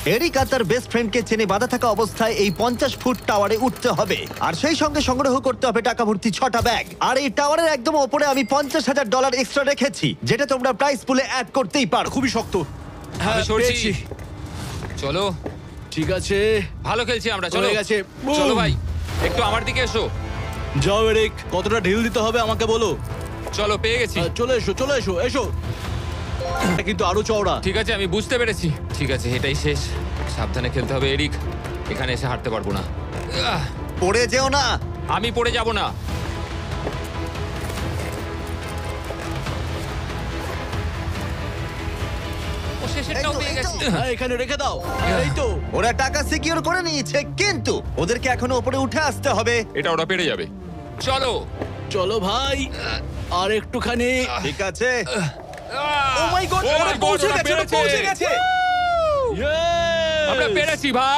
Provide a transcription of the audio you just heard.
Eric আর তার best ফ্রেন্ডকে চেনে বাঁধা থাকা অবস্থায় এই 50 ফুট টাওয়ারে উঠতে হবে আর সেই সঙ্গে সংগ্রহ করতে হবে টাকা ভর্তি 6টা ব্যাগ। আর এই টাওয়ারের একদম ওপরে আমি $50,000 এক্সট্রা রেখেছি, যেটা তোমরা প্রাইস পুলে অ্যাড করতেই পারো। খুবই শক্ত। আমি সরছি। পেয়েছি। চলো, ঠিক আছে, ভালো খেলছি আমরা। চলো হয়ে গেছে। চলো Boom! ভাই, একটু আমার দিকে এসো। যাও এরিক, কতটা ঢিল দিতে হবে আমাকে বলো। চলো, পেয়ে গেছি। চলে এসো, চলে এসো, এসো। এটা কিন্তু আরো চওড়া। ঠিক আছে, আমি বুঝতে পেরেছি। ঠিক আছে, এটাই শেষ। সাবধানে খেলতে হবে এরিক, এখানে এসে হারতে পারবো না। পড়ে যেও না। আমি পড়ে যাব না। ও শেষেরটাও পেয়ে গেছি। হ্যাঁ, এখানে রেখে দাও। এই তো। ওরা টাকা সিকিউর করে নিয়েছে, কিন্তু ওদেরকে এখনো উপরে উঠে আসতে হবে। এটা ওরা পেরে যাবে। চলো। চলো ভাই, আর একটুখানি। ঠিক আছে, ও মাই গড, Oh my ওরা God, পৌঁছে ওরা গেছে, ওরা পেরেছে। পৌঁছে গেছে। আমরা পেরেছি ভাই।